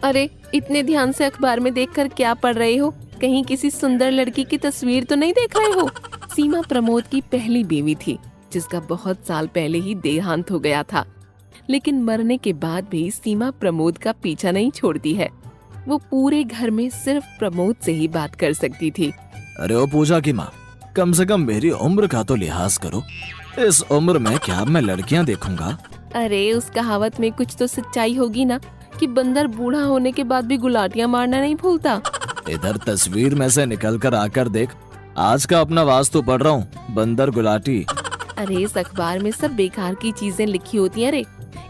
अरे इतने ध्यान से अखबार में देखकर क्या पढ़ रहे हो? कहीं किसी सुंदर लड़की की तस्वीर तो नहीं देख रहे हो? सीमा प्रमोद की पहली बीवी थी जिसका बहुत साल पहले ही देहांत हो गया था, लेकिन मरने के बाद भी सीमा प्रमोद का पीछा नहीं छोड़ती है। वो पूरे घर में सिर्फ प्रमोद से ही बात कर सकती थी। अरे ओ पूजा की माँ, कम से कम मेरी उम्र का तो लिहाज करो। इस उम्र में क्या मैं लड़कियाँ देखूंगा? अरे उस कहावत में कुछ तो सच्चाई होगी ना कि बंदर बूढ़ा होने के बाद भी गुलाटियाँ मारना नहीं भूलता। इधर तस्वीर में से निकल कर आकर देख, आज का अपना वास्तु पढ़ रहा हूँ, बंदर गुलाटी। अरे इस अखबार में सब बेकार की चीजें लिखी होती हैं। अरे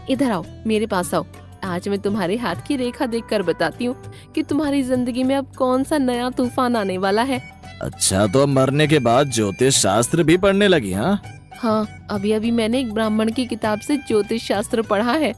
इधर आओ, मेरे पास आओ। आज मैं तुम्हारे हाथ की रेखा देखकर बताती हूँ कि तुम्हारी जिंदगी में अब कौन सा नया तूफान आने वाला है। अच्छा, तो अब मरने के बाद ज्योतिष शास्त्र भी पढ़ने लगी? हाँ, अभी अभी मैंने एक ब्राह्मण की किताब से ज्योतिष शास्त्र पढ़ा है।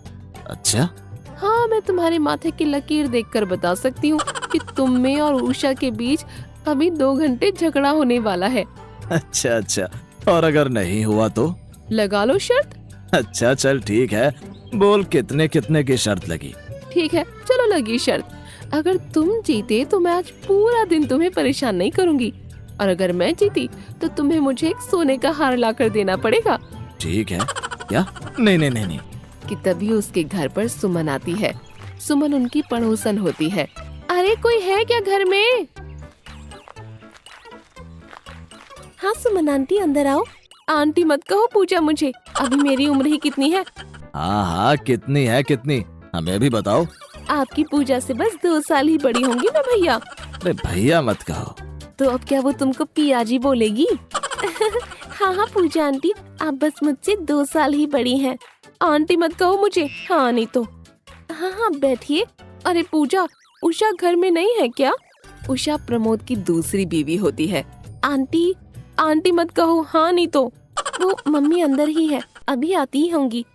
अच्छा, हाँ, मैं तुम्हारे माथे की लकीर देखकर बता सकती हूँ कि तुम में और उषा के बीच अभी 2 घंटे झगड़ा होने वाला है। अच्छा अच्छा, और अगर नहीं हुआ तो? लगा लो शर्त। अच्छा चल ठीक है, बोल कितने कितने की शर्त लगी? ठीक है, चलो लगी शर्त। अगर तुम जीते तो मैं आज पूरा दिन तुम्हें परेशान नहीं करूंगी, और अगर मैं जीती तो तुम्हें मुझे एक सोने का हार लाकर देना पड़ेगा। ठीक है। क्या? नहीं नहीं नहीं नहीं। कि तभी उसके घर पर सुमन आती है। सुमन उनकी पड़ोसन होती है। अरे कोई है क्या घर में? हाँ सुमन आंटी, अंदर आओ। आंटी मत कहो पूजा मुझे, अभी मेरी उम्र ही कितनी है। हाँ हाँ, कितनी है कितनी, हमें भी बताओ। आपकी पूजा से बस 2 साल ही बड़ी होंगी ना भैया। अरे भैया मत कहो। तो अब क्या वो तुमको पियाजी बोलेगी? हाँ हाँ पूजा आंटी, आप बस मुझसे 2 साल ही बड़ी हैं। आंटी मत कहो मुझे, हाँ नहीं तो। हाँ हाँ बैठिए। अरे पूजा, उषा घर में नहीं है क्या? उषा प्रमोद की दूसरी बीवी होती है। आंटी आंटी मत कहो, हाँ नहीं तो। वो मम्मी अंदर ही है, अभी आती ही होंगी।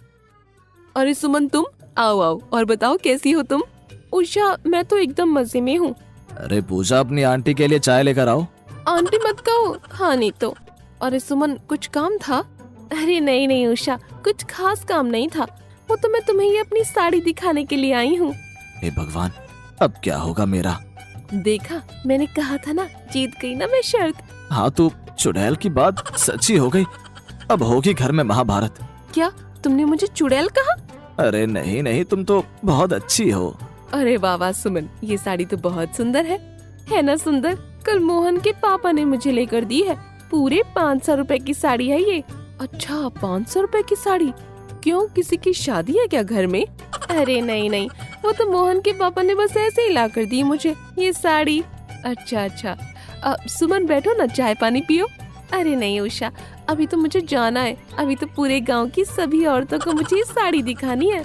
अरे सुमन तुम आओ आओ और बताओ कैसी हो तुम? उषा मैं तो एकदम मजे में हूँ। अरे पूजा, अपनी आंटी के लिए चाय लेकर आओ। आंटी मत कहो, हाँ नहीं तो। अरे सुमन कुछ काम था? अरे नहीं नहीं उषा, कुछ खास काम नहीं था, वो तो मैं तुम्हें ये अपनी साड़ी दिखाने के लिए आई हूँ। हे भगवान, अब क्या होगा मेरा? देखा, मैंने कहा था ना, जीत गई ना मैं शर्त। हाँ तो चुड़ैल की बात सच्ची हो गई, अब होगी घर में महाभारत। क्या तुमने मुझे चुड़ैल कहा? अरे नहीं नहीं, तुम तो बहुत अच्छी हो। अरे वाह वाह सुमन, ये साड़ी तो बहुत सुंदर है ना सुंदर? कल मोहन के पापा ने मुझे लेकर दी है, पूरे 500 रुपए की साड़ी है ये। अच्छा 500 रुपए की साड़ी? क्यों, किसी की शादी है क्या घर में? अरे नहीं नहीं, वो तो मोहन के पापा ने बस ऐसे ही ला कर दी मुझे ये साड़ी। अच्छा अच्छा, सुमन बैठो ना, चाय पानी पियो। अरे नहीं उषा, अभी तो मुझे जाना है, अभी तो पूरे गांव की सभी औरतों को मुझे ये साड़ी दिखानी है।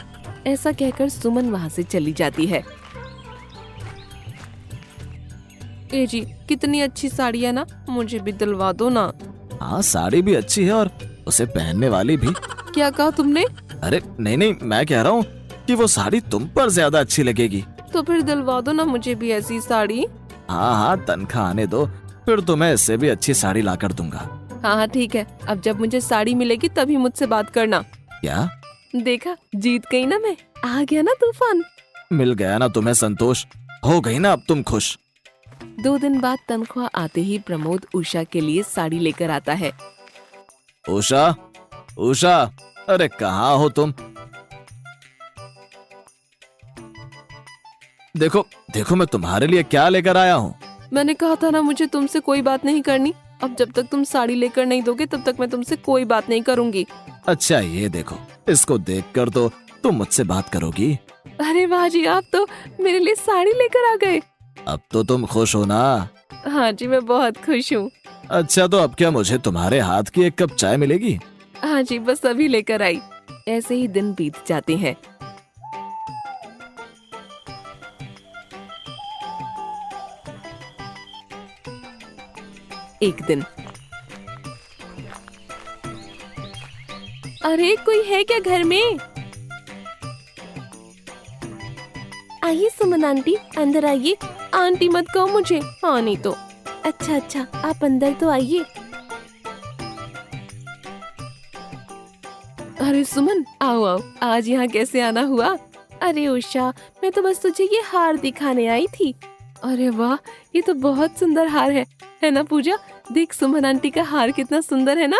ऐसा कहकर सुमन वहाँ से चली जाती है। ए जी, कितनी अच्छी साड़ी है ना, मुझे भी दिलवा दो ना। हाँ साड़ी भी अच्छी है और उसे पहनने वाली भी। क्या कहा तुमने? अरे नहीं नहीं, मैं कह रहा हूँ कि वो साड़ी तुम पर ज्यादा अच्छी लगेगी। तो फिर दिलवा दो ना मुझे भी ऐसी साड़ी। हाँ हाँ, तनख्वाह आने दो, फिर तुम्हें इससे भी अच्छी साड़ी ला कर दूंगा। हाँ हाँ ठीक है, अब जब मुझे साड़ी मिलेगी तभी मुझसे बात करना। क्या? देखा, जीत गई ना मैं, आ गया ना तूफान। मिल गया ना तुम्हें संतोष, हो गई ना अब तुम खुश? 2 दिन बाद तनख्वाह आते ही प्रमोद उषा के लिए साड़ी लेकर आता है। उषा, उषा, अरे कहाँ हो तुम? देखो देखो, मैं तुम्हारे लिए क्या लेकर आया हूँ। मैंने कहा था ना मुझे तुमसे कोई बात नहीं करनी, अब जब तक तुम साड़ी लेकर नहीं दोगे तब तक मैं तुमसे कोई बात नहीं करूँगी। अच्छा ये देखो, इसको देखकर तो तुम मुझसे बात करोगी। अरे वाह जी, आप तो मेरे लिए साड़ी लेकर आ गए। अब तो तुम खुश हो ना? हाँ जी, मैं बहुत खुश हूँ। अच्छा तो अब क्या मुझे तुम्हारे हाथ की 1 कप चाय मिलेगी? हाँ जी, बस अभी लेकर आई। ऐसे ही दिन बीत जाते हैं। एक दिन, अरे कोई है क्या घर में? आइए सुमन आंटी, अंदर आइए। आंटी मत कहो मुझे, हाँ नहीं तो। अच्छा अच्छा, आप अंदर तो आइए। अरे सुमन आओ आओ, आज यहाँ कैसे आना हुआ? अरे उषा, मैं तो बस तुझे ये हार दिखाने आई थी। अरे वाह, ये तो बहुत सुंदर हार है ना पूजा? देख सुमन आंटी का हार कितना सुंदर है ना।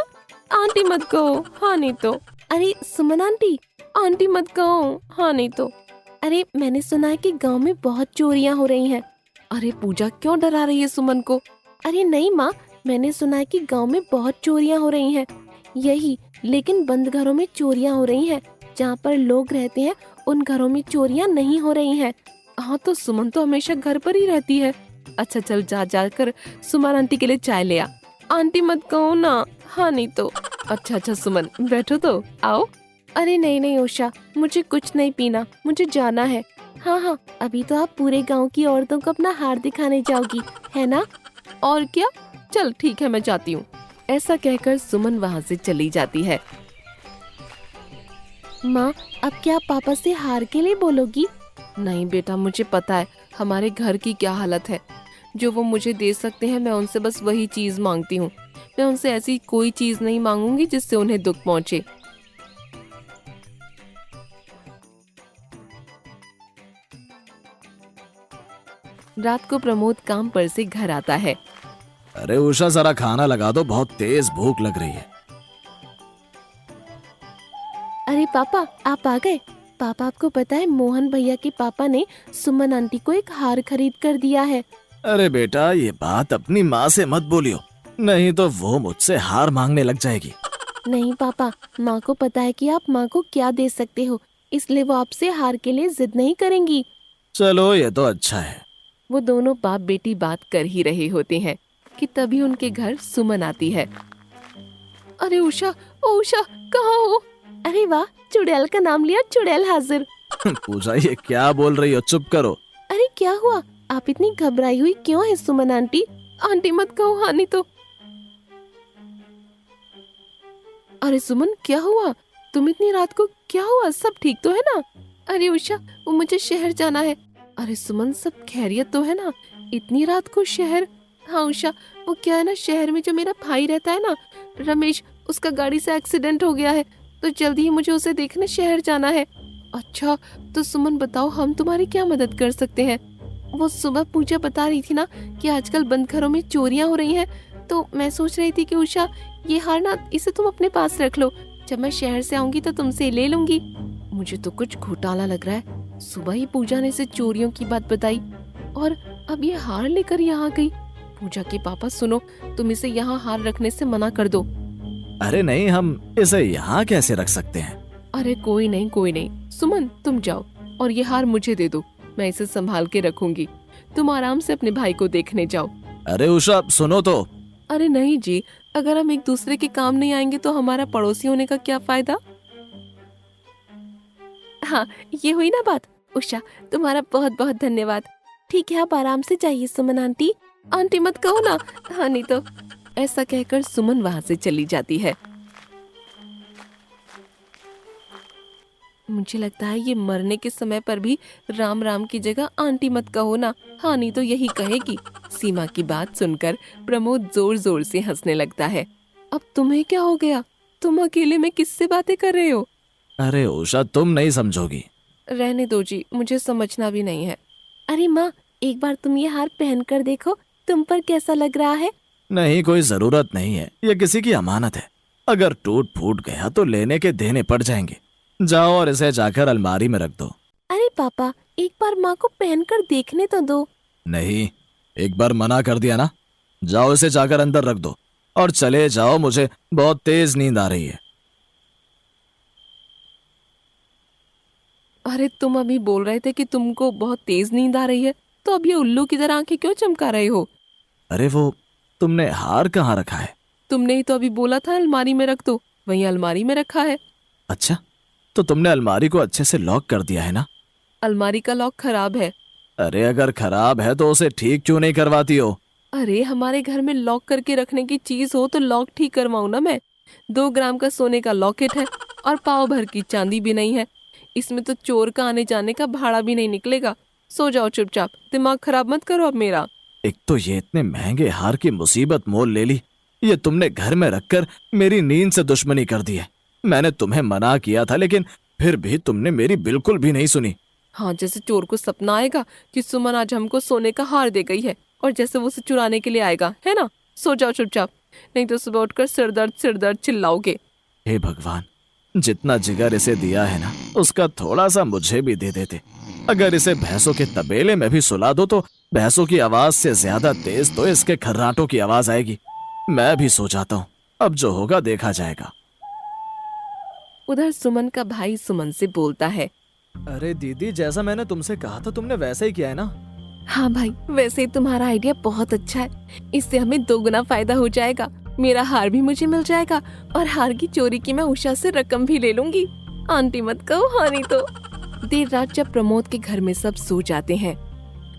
आंटी मत कहो, हाँ नहीं तो। अरे सुमन आंटी, आंटी मत कहो, हाँ नहीं तो। अरे मैंने सुना है कि गांव में बहुत चोरियां हो रही हैं। अरे पूजा क्यों डरा रही है सुमन को? अरे नहीं माँ, मैंने सुना है कि गांव में बहुत चोरियां हो रही हैं। यही, लेकिन बंद घरों में चोरियां हो रही हैं। जहाँ पर लोग रहते हैं उन घरों में चोरियां नहीं हो रही हैं। हाँ तो सुमन तो हमेशा घर पर ही रहती है। अच्छा चल, जा जाकर सुमन आंटी के लिए चाय ले आ। आंटी मत कहो ना, हाँ नहीं तो। अच्छा सुमन, बैठो तो, आओ। अरे नहीं नहीं उषा, मुझे कुछ नहीं पीना, मुझे जाना है। हाँ, अभी तो आप पूरे गांव की औरतों को अपना हार दिखाने जाओगी, है ना? और क्या, चल ठीक है, मैं जाती हूँ। ऐसा कहकर सुमन वहाँ से चली जाती है। माँ, अब क्या आप पापा से हार के लिए बोलोगी? नहीं बेटा, मुझे पता है हमारे घर की क्या हालत है। जो वो मुझे दे सकते हैं मैं उनसे बस वही चीज मांगती हूँ। मैं उनसे ऐसी कोई चीज नहीं मांगूंगी जिससे उन्हें दुख पहुँचे। रात को प्रमोद काम पर से घर आता है। अरे उषा, जरा खाना लगा दो, बहुत तेज भूख लग रही है। अरे पापा, आप आ गए। पापा, आपको पता है मोहन भैया के पापा ने सुमन आंटी को एक हार खरीद कर दिया है। अरे बेटा, ये बात अपनी माँ से मत बोलियो, नहीं तो वो मुझसे हार मांगने लग जाएगी। नहीं पापा, माँ को पता है कि आप माँ को क्या दे सकते हो, इसलिए वो आपसे हार के लिए जिद नहीं करेंगी। चलो, ये तो अच्छा है। वो दोनों बाप बेटी बात कर ही रहे होते हैं कि तभी उनके घर सुमन आती है। अरे उषा, ओ उषा, कहाँ हो? अरे वाह, चुड़ैल का नाम लिया, चुड़ैल हाजिर। पूजा, ये क्या बोल रही हो? चुप करो। अरे क्या हुआ, आप इतनी घबराई हुई क्यों है सुमन आंटी? आंटी मत कहो, हाँ नहीं तो। अरे सुमन, क्या हुआ? तुम इतनी रात को, क्या हुआ? सब ठीक तो है ना? अरे उषा, वो मुझे शहर जाना है। अरे सुमन, सब खैरियत तो है ना? इतनी रात को शहर? हाँ उषा, वो क्या है ना, शहर में जो मेरा भाई रहता है ना, रमेश, उसका गाड़ी से एक्सीडेंट हो गया है, तो जल्दी ही मुझे उसे देखने शहर जाना है। अच्छा, तो सुमन बताओ, हम तुम्हारी क्या मदद कर सकते हैं? वो सुबह पूजा बता रही थी ना कि आजकल बंद घरों में चोरियां हो रही हैं, तो मैं सोच रही थी कि उषा, ये हार ना, इसे तुम अपने पास रख लो, जब मैं शहर से आऊंगी तो तुमसे ले लूंगी। मुझे तो कुछ घोटाला लग रहा है। सुबह ही पूजा ने इसे चोरियों की बात बताई और अब ये हार लेकर यहाँ गई। पूजा के पापा, सुनो, तुम इसे यहाँ हार रखने से मना कर दो। अरे नहीं, हम इसे यहाँ कैसे रख सकते हैं? अरे कोई नहीं, सुमन तुम जाओ और ये हार मुझे दे दो, मैं इसे संभाल के रखूंगी। तुम आराम से अपने भाई को देखने जाओ। अरे उषा, सुनो तो। अरे नहीं जी, अगर हम एक दूसरे के काम नहीं आएंगे तो हमारा पड़ोसी होने का क्या फायदा? हाँ, ये हुई ना बात। उषा, तुम्हारा बहुत बहुत धन्यवाद। ठीक है, आप आराम से जाइए सुमन आंटी। आंटी मत कहो ना, हाँ नहीं तो। ऐसा कहकर सुमन वहाँ से चली जाती है। मुझे लगता है ये मरने के समय पर भी राम राम की जगह आंटी मत कहो ना, हाँ नहीं तो यही कहेगी। सीमा की बात सुनकर प्रमोद जोर जोर से हंसने लगता है। अब तुम्हें क्या हो गया? तुम अकेले में किससे बातें कर रहे हो? अरे उषा, तुम नहीं समझोगी। रहने दो जी, मुझे समझना भी नहीं है। अरे माँ, एक बार तुम ये हार पहन कर देखो, तुम पर कैसा लग रहा है? नहीं, कोई जरूरत नहीं है, ये किसी की अमानत है। अगर टूट फूट गया तो लेने के देने पड़ जाएंगे। जाओ और इसे जाकर अलमारी में रख दो। अरे पापा, एक बार माँ को पहन कर देखने तो दो। नहीं, एक बार मना कर दिया ना। जाओ, इसे जाकर अंदर रख दो और चले जाओ, मुझे बहुत तेज नींद आ रही है। अरे तुम अभी बोल रहे थे कि तुमको बहुत तेज नींद आ रही है, तो अब ये उल्लू की तरह आंखें क्यों चमका रहे हो? अरे वो, तुमने हार कहाँ रखा है? तुमने ही तो अभी बोला था अलमारी में रख दो, वहीं अलमारी में रखा है। अच्छा, तो तुमने अलमारी को अच्छे से लॉक कर दिया है ना? अलमारी का लॉक खराब है। अरे अगर खराब है तो उसे ठीक क्यों नहीं करवाती हो? अरे हमारे घर में लॉक करके रखने की चीज हो तो लॉक ठीक करवाऊं ना मैं। 2 ग्राम का सोने का लॉकेट है और पाव भर की चांदी भी नहीं है। इसमें तो चोर का आने जाने का भाड़ा भी नहीं निकलेगा। सो जाओ चुपचाप, दिमाग खराब मत करो अब मेरा। एक तो ये इतने महंगे हार की मुसीबत मोल ले ली, ये तुमने घर में रखकर मेरी नींद से दुश्मनी कर दी है। मैंने तुम्हें मना किया था, लेकिन फिर भी तुमने मेरी बिल्कुल भी नहीं सुनी। हाँ, जैसे चोर को सपना आएगा कि सुमन आज हमको सोने का हार दे गई है और जैसे वो उसे चुराने के लिए आएगा, है ना। सो जाओ चुपचाप, नहीं तो सुबह उठकर सिर दर्द चिल्लाओगे। हे भगवान, जितना जिगर इसे दिया है ना, उसका थोड़ा सा मुझे भी दे देते। अगर इसे भैंसों के तबेले में भी सुला दो तो भैंसों की आवाज से ज्यादा तेज तो इसके खर्राटों की आवाज आएगी। मैं भी सो जाता हूँ, अब जो होगा देखा जाएगा। उधर सुमन का भाई सुमन से बोलता है, अरे दीदी, जैसा मैंने तुमसे कहा था तुमने वैसा ही किया है ना। हाँ भाई, वैसे तुम्हारा आइडिया बहुत अच्छा है, इससे हमें दोगुना फायदा हो जाएगा। मेरा हार भी मुझे मिल जाएगा और हार की चोरी की मैं उषा से रकम भी ले लूंगी। आंटी मत कहो, हाँ नहीं तो। देर रात जब प्रमोद के घर में सब सो जाते हैं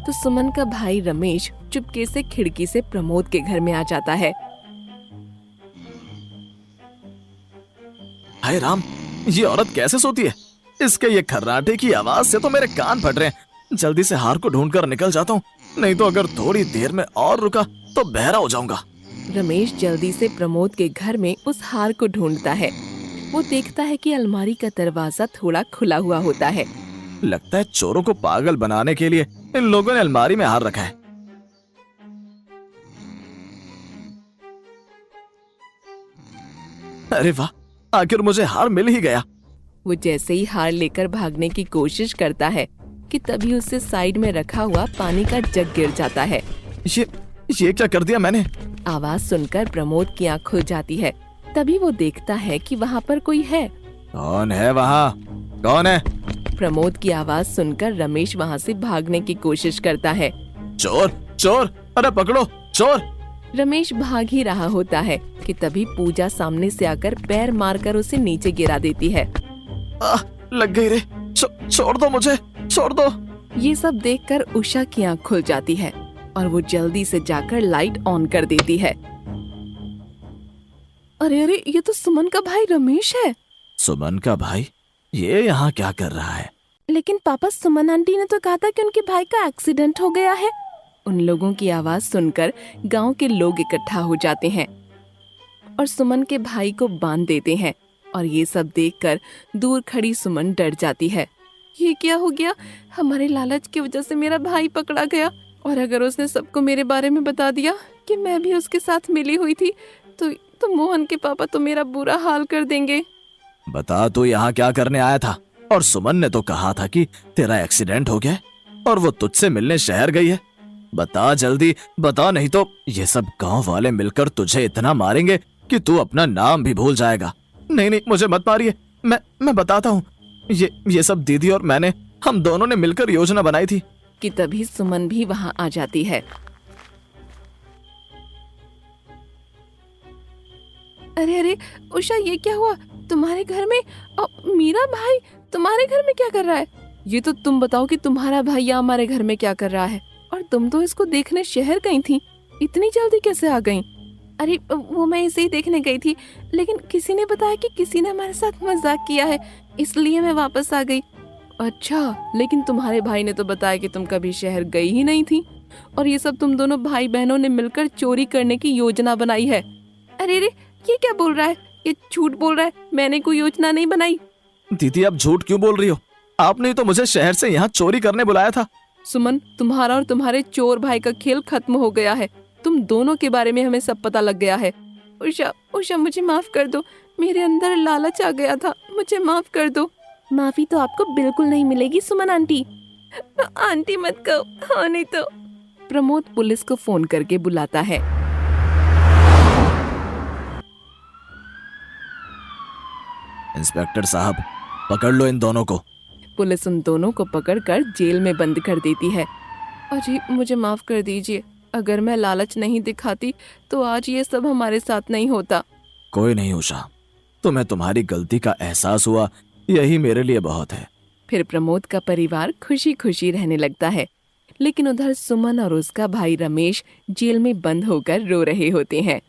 तो सुमन का भाई रमेश चुपके से खिड़की से प्रमोद के घर में आ जाता है। हाय राम, ये औरत कैसे सोती है? इसके ये खर्राटे की आवाज से तो मेरे कान फट रहे हैं। जल्दी से हार को ढूंढकर निकल जाता हूँ, नहीं तो अगर थोड़ी देर में और रुका तो बहरा हो जाऊंगा। रमेश जल्दी से प्रमोद के घर में उस हार को ढूंढता है। वो देखता है कि अलमारी का दरवाजा थोड़ा खुला हुआ होता है। लगता है चोरों को पागल बनाने के लिए इन लोगों ने अलमारी में हार रखा है। अरे वाह, आखिर मुझे हार मिल ही गया। वो जैसे ही हार लेकर भागने की कोशिश करता है कि तभी उससे साइड में रखा हुआ पानी का जग गिर जाता है। ये क्या कर दिया मैंने? आवाज सुनकर प्रमोद की आंख खुल जाती है। तभी वो देखता है कि वहाँ पर कोई है। कौन है वहाँ? कौन है? प्रमोद की आवाज सुनकर रमेश वहाँ से भागने की कोशिश करता है। चोर चोर, अरे पकड़ो चोर। रमेश भाग ही रहा होता है कि तभी पूजा सामने से आकर पैर मारकर उसे नीचे गिरा देती है। लग गई रे, छोड़ दो मुझे, छोड़ दो। ये सब देखकर उषा की आंख खुल जाती है और वो जल्दी से जाकर लाइट ऑन कर देती है। अरे अरे, ये तो सुमन का भाई रमेश है। सुमन का भाई? ये यहाँ क्या कर रहा है? लेकिन पापा, सुमन आंटी ने तो कहा था कि उनके भाई का एक्सीडेंट हो गया है। उन लोगों की आवाज सुनकर गांव के लोग इकट्ठा हो जाते हैं और सुमन के भाई को बांध देते हैं। और ये सब देखकर दूर खड़ी सुमन डर जाती है। ये क्या हो गया? हमारे लालच की वजह से मेरा भाई पकड़ा गया, और अगर उसने सबको मेरे बारे में बता दिया कि मैं भी उसके साथ मिली हुई थी तो मोहन के पापा तो मेरा बुरा हाल कर देंगे। बता, तू यहाँ क्या करने आया था? और सुमन ने तो कहा था कि तेरा एक्सीडेंट हो गया और वो तुझसे मिलने शहर गई है। बता जल्दी बता, नहीं तो ये सब गांव वाले मिलकर तुझे इतना मारेंगे कि तू अपना नाम भी भूल जाएगा। नहीं नहीं, मुझे मत मारिए, मैं बताता हूँ। ये सब दीदी और मैंने, हम दोनों ने मिलकर योजना बनाई थी। कि तभी सुमन भी वहाँ आ जाती है। अरे अरे उषा, ये क्या हुआ तुम्हारे घर में? और मीरा भाई तुम्हारे घर में क्या कर रहा है? ये तो तुम बताओ कि तुम्हारा भाई यहाँ हमारे घर में क्या कर रहा है? और तुम तो इसको देखने शहर गई थी, इतनी जल्दी कैसे आ गई? अरे वो मैं इसे ही देखने गई थी, लेकिन किसी ने बताया कि किसी ने हमारे साथ मजाक किया है, इसलिए मैं वापस आ गई। अच्छा, लेकिन तुम्हारे भाई ने तो बताया कि तुम कभी शहर गई ही नहीं थी और ये सब तुम दोनों भाई बहनों ने मिलकर चोरी करने की योजना बनाई है। अरे अरे, ये क्या बोल रहा है? ये झूठ बोल रहा है, मैंने कोई योजना नहीं बनाई। दीदी, आप झूठ क्यों बोल रही हो? आपने तो मुझे शहर से यहाँ चोरी करने बुलाया था। सुमन, तुम्हारा और तुम्हारे चोर भाई का खेल खत्म हो गया है। तुम दोनों के बारे में हमें सब पता लग गया है। उषा मुझे माफ कर दो, मेरे अंदर लालच आ गया था, मुझे माफ कर दो। माफी तो आपको बिल्कुल नहीं मिलेगी सुमन आंटी। आंटी मत कहो, हाँ नहीं तो। प्रमोद पुलिस को फोन करके बुलाता है। इंस्पेक्टर साहब, पकड़ लो इन दोनों को। पुलिस उन दोनों को पकड़कर जेल में बंद कर देती है। अजी, मुझे माफ कर दीजिए, अगर मैं लालच नहीं दिखाती तो आज ये सब हमारे साथ नहीं होता। कोई नहीं उषा, तुम्हें तुम्हारी गलती का एहसास हुआ, यही मेरे लिए बहुत है। फिर प्रमोद का परिवार खुशी खुशी रहने लगता है, लेकिन उधर सुमन और उसका भाई रमेश जेल में बंद होकर रो रहे होते हैं।